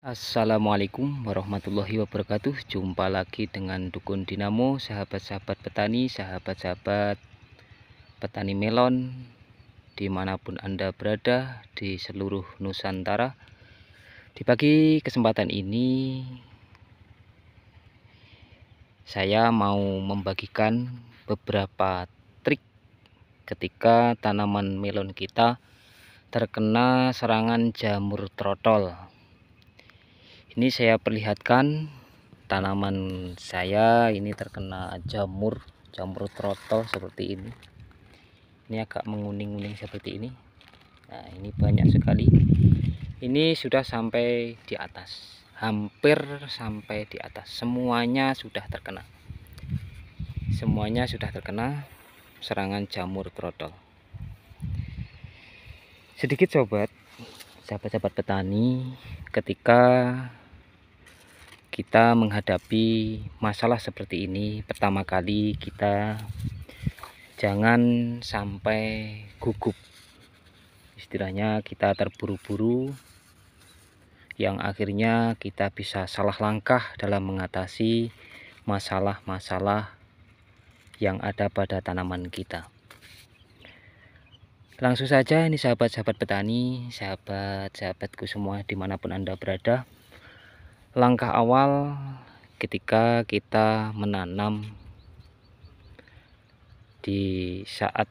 Assalamualaikum warahmatullahi wabarakatuh. Jumpa lagi dengan Dukun Dinamo, sahabat-sahabat petani, sahabat-sahabat petani melon, dimanapun Anda berada di seluruh Nusantara. Di pagi kesempatan ini saya mau membagikan beberapa trik ketika tanaman melon kita terkena serangan jamur trotol. Ini saya perlihatkan tanaman saya ini terkena jamur trotol seperti ini. Ini agak menguning-uning seperti ini. Nah, ini banyak sekali. Ini sudah sampai di atas, hampir sampai di atas. Semuanya sudah terkena. Semuanya sudah terkena serangan jamur trotol. Sedikit sobat, sahabat-sahabat petani, ketika kita menghadapi masalah seperti ini, pertama kali kita jangan sampai gugup. Istilahnya kita terburu-buru yang akhirnya kita bisa salah langkah dalam mengatasi masalah-masalah yang ada pada tanaman kita. Langsung saja, ini sahabat-sahabat petani, sahabat-sahabatku semua dimanapun Anda berada. Langkah awal ketika kita menanam, di saat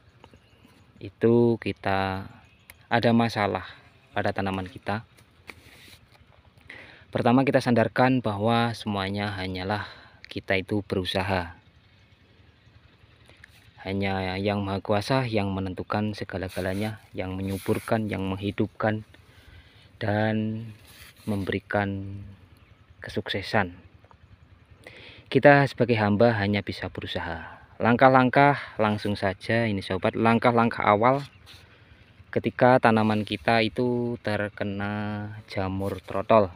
itu kita ada masalah pada tanaman kita, pertama kita sandarkan bahwa semuanya hanyalah kita itu berusaha. Hanya Yang Maha Kuasa yang menentukan segala-galanya, yang menyuburkan, yang menghidupkan, dan memberikan kesuksesan. Kita sebagai hamba hanya bisa berusaha. Langkah-langkah langsung saja ini sobat, langkah-langkah awal ketika tanaman kita itu terkena jamur trotol.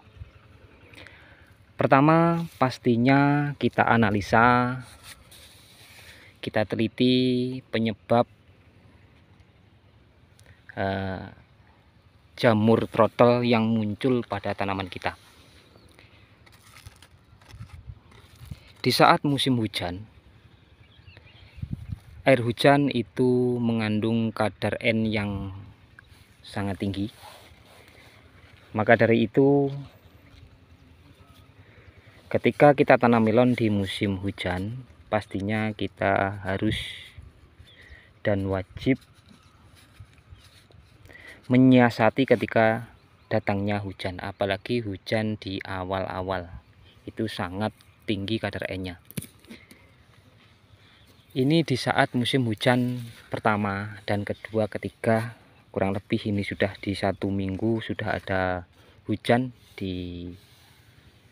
Pertama, pastinya kita analisa, kita teliti penyebab jamur trotol yang muncul pada tanaman kita. Di saat musim hujan, air hujan itu mengandung kadar N yang sangat tinggi. Maka dari itu, ketika kita tanam melon di musim hujan, pastinya kita harus dan wajib menyiasati ketika datangnya hujan, apalagi hujan di awal-awal. Itu sangat tinggi kadar N-nya. Ini di saat musim hujan pertama dan kedua, ketiga, kurang lebih ini sudah di 1 minggu sudah ada hujan di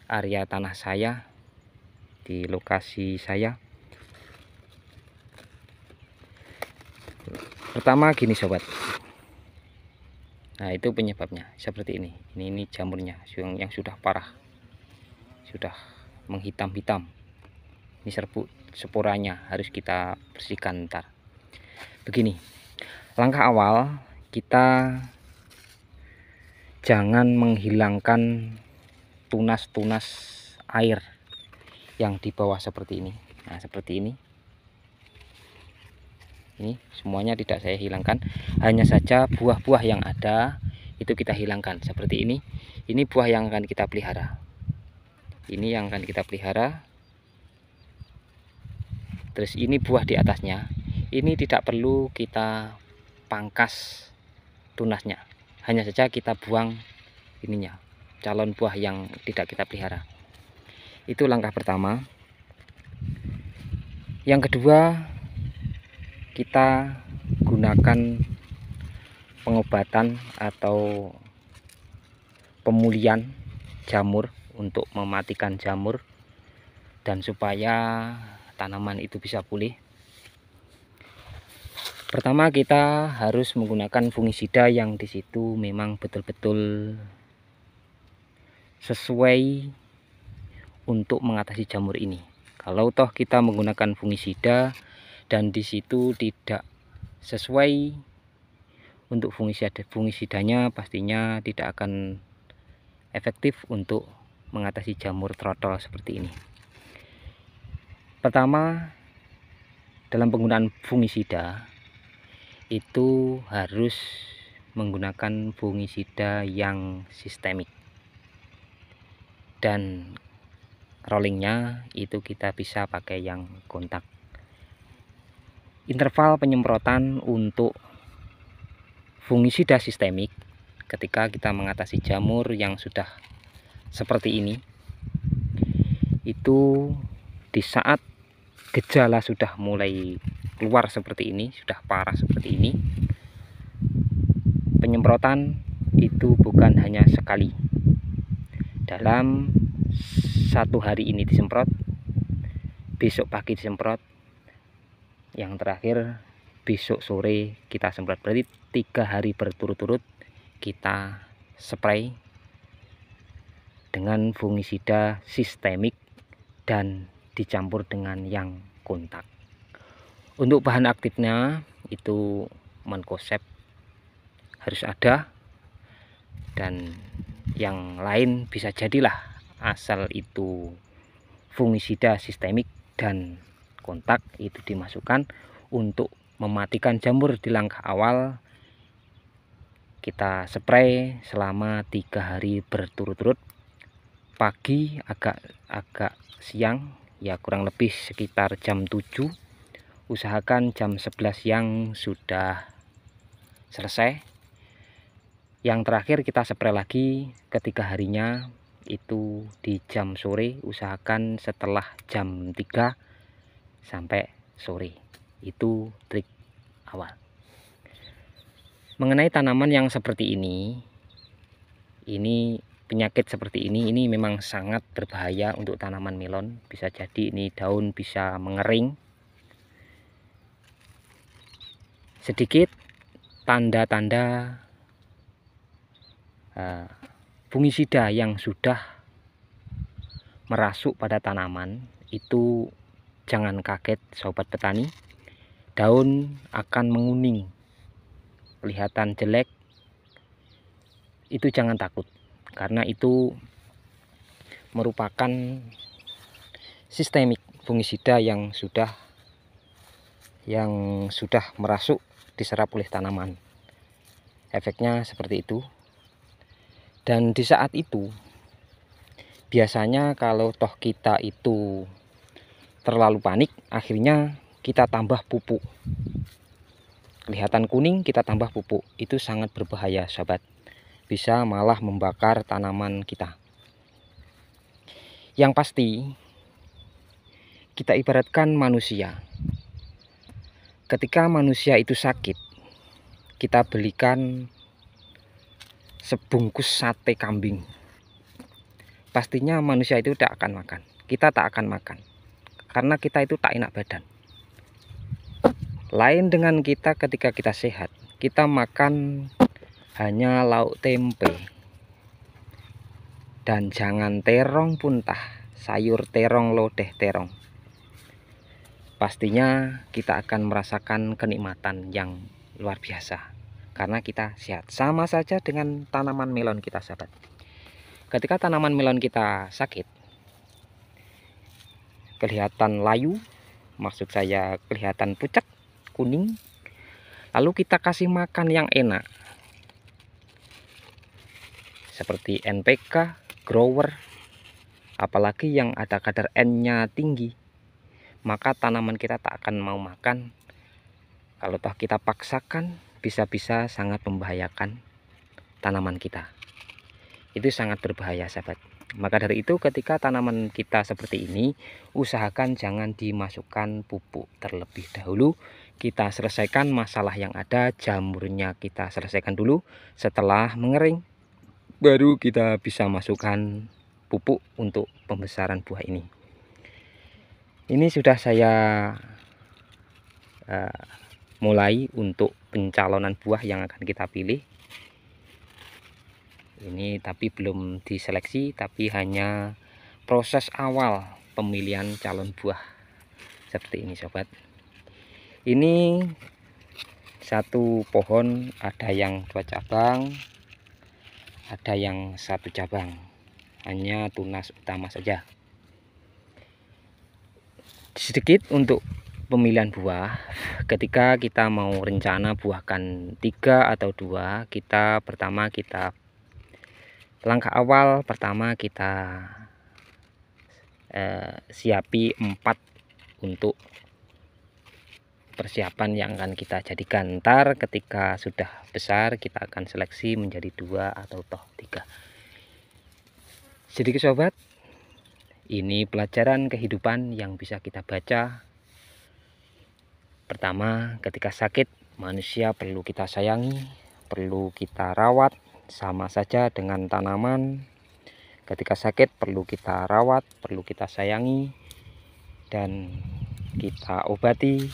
area tanah saya, di lokasi saya. Pertama gini sobat, nah itu penyebabnya seperti ini. Ini jamurnya yang sudah parah, sudah menghitam-hitam. Ini serbuk sporanya harus kita bersihkan ntar. Begini, langkah awal kita jangan menghilangkan tunas-tunas air yang di bawah seperti ini. Nah, seperti ini. Ini semuanya tidak saya hilangkan, hanya saja buah-buah yang ada itu kita hilangkan seperti ini. Ini buah yang akan kita pelihara. Ini yang akan kita pelihara. Terus ini buah di atasnya. Ini tidak perlu kita pangkas tunasnya, hanya saja kita buang ininya, calon buah yang tidak kita pelihara. Itu langkah pertama. Yang kedua, kita gunakan pengobatan atau pemulihan jamur untuk mematikan jamur dan supaya tanaman itu bisa pulih. Pertama, kita harus menggunakan fungisida yang di situ memang betul-betul sesuai untuk mengatasi jamur ini. Kalau toh kita menggunakan fungisida dan di situ tidak sesuai untuk fungisidanya, pastinya tidak akan efektif untuk mengatasi jamur trotol seperti ini. Pertama, dalam penggunaan fungisida itu harus menggunakan fungisida yang sistemik, dan rollingnya itu kita bisa pakai yang kontak. Interval penyemprotan untuk fungisida sistemik ketika kita mengatasi jamur yang sudah seperti ini, itu di saat gejala sudah mulai keluar seperti ini, sudah parah seperti ini, penyemprotan itu bukan hanya sekali. Dalam satu hari ini disemprot, besok pagi disemprot, yang terakhir besok sore kita semprot. Berarti 3 hari berturut-turut kita spray dengan fungisida sistemik dan dicampur dengan yang kontak. Untuk bahan aktifnya itu Mancozeb harus ada, dan yang lain bisa jadilah, asal itu fungisida sistemik dan kontak itu dimasukkan untuk mematikan jamur di langkah awal. Kita spray selama 3 hari berturut-turut, pagi agak siang, ya kurang lebih sekitar jam 7, usahakan jam 11 siang sudah selesai. Yang terakhir kita spray lagi ketiga harinya itu di jam sore, usahakan setelah jam 3 sampai sore. Itu trik awal. Mengenai tanaman yang seperti ini penyakit seperti ini memang sangat berbahaya untuk tanaman melon. Bisa jadi ini daun bisa mengering. Sedikit tanda-tanda fungisida yang sudah merasuk pada tanaman itu jangan kaget sobat petani. Daun akan menguning, kelihatan jelek, itu jangan takut, karena itu merupakan sistemik fungisida yang sudah merasuk diserap oleh tanaman. Efeknya seperti itu. Dan di saat itu biasanya kalau toh kita itu terlalu panik, akhirnya kita tambah pupuk. Kelihatan kuning kita tambah pupuk. Itu sangat berbahaya sobat. Bisa malah membakar tanaman kita. Yang pasti kita ibaratkan manusia. Ketika manusia itu sakit, kita belikan sebungkus sate kambing, pastinya manusia itu tidak akan makan. Kita tak akan makan karena kita itu tak enak badan. Lain dengan kita ketika kita sehat, kita makan hanya lauk tempe, dan jangan terong pun tah, sayur terong, lodeh terong. Pastinya kita akan merasakan kenikmatan yang luar biasa karena kita sehat. Sama saja dengan tanaman melon kita sahabat. Ketika tanaman melon kita sakit, kelihatan layu, maksud saya kelihatan pucat, kuning, lalu kita kasih makan yang enak seperti NPK, grower, apalagi yang ada kadar N-nya tinggi, maka tanaman kita tak akan mau makan. Kalau toh kita paksakan, bisa-bisa sangat membahayakan tanaman kita. Itu sangat berbahaya sahabat. Maka dari itu ketika tanaman kita seperti ini, usahakan jangan dimasukkan pupuk terlebih dahulu. Kita selesaikan masalah yang ada, jamurnya kita selesaikan dulu. Setelah mengering, baru kita bisa masukkan pupuk untuk pembesaran buah ini. Ini sudah saya mulai untuk pencalonan buah yang akan kita pilih. Ini tapi belum diseleksi, tapi hanya proses awal pemilihan calon buah seperti ini sobat. Ini satu pohon ada yang 2 cabang, ada yang satu cabang, hanya tunas utama saja. Sedikit untuk pemilihan buah. Ketika kita mau rencana buahkan 3 atau 2, langkah awal pertama kita siapi 4 untuk persiapan yang akan kita jadikan. Ntar ketika sudah besar kita akan seleksi menjadi 2 atau toh 3. Sedikit sobat, ini pelajaran kehidupan yang bisa kita baca. Pertama, ketika sakit manusia perlu kita sayangi, perlu kita rawat, sama saja dengan tanaman. Ketika sakit perlu kita rawat, perlu kita sayangi, dan kita obati.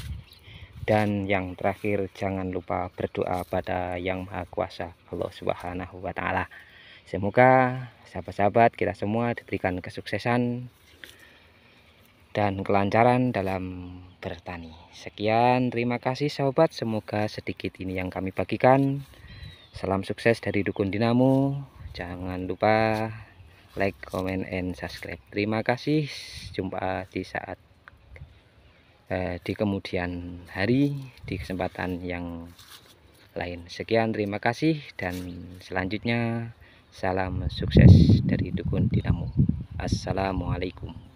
Dan yang terakhir, jangan lupa berdoa pada Yang Maha Kuasa, Allah Subhanahu wa Ta'ala. Semoga sahabat-sahabat kita semua diberikan kesuksesan dan kelancaran dalam bertani. Sekian, terima kasih sahabat. Semoga sedikit ini yang kami bagikan. Salam sukses dari Dukun Dinamo. Jangan lupa like, comment, and subscribe. Terima kasih. Jumpa di kemudian hari, di kesempatan yang lain. Sekian, terima kasih, dan selanjutnya salam sukses dari Dukun Dinamo. Assalamualaikum.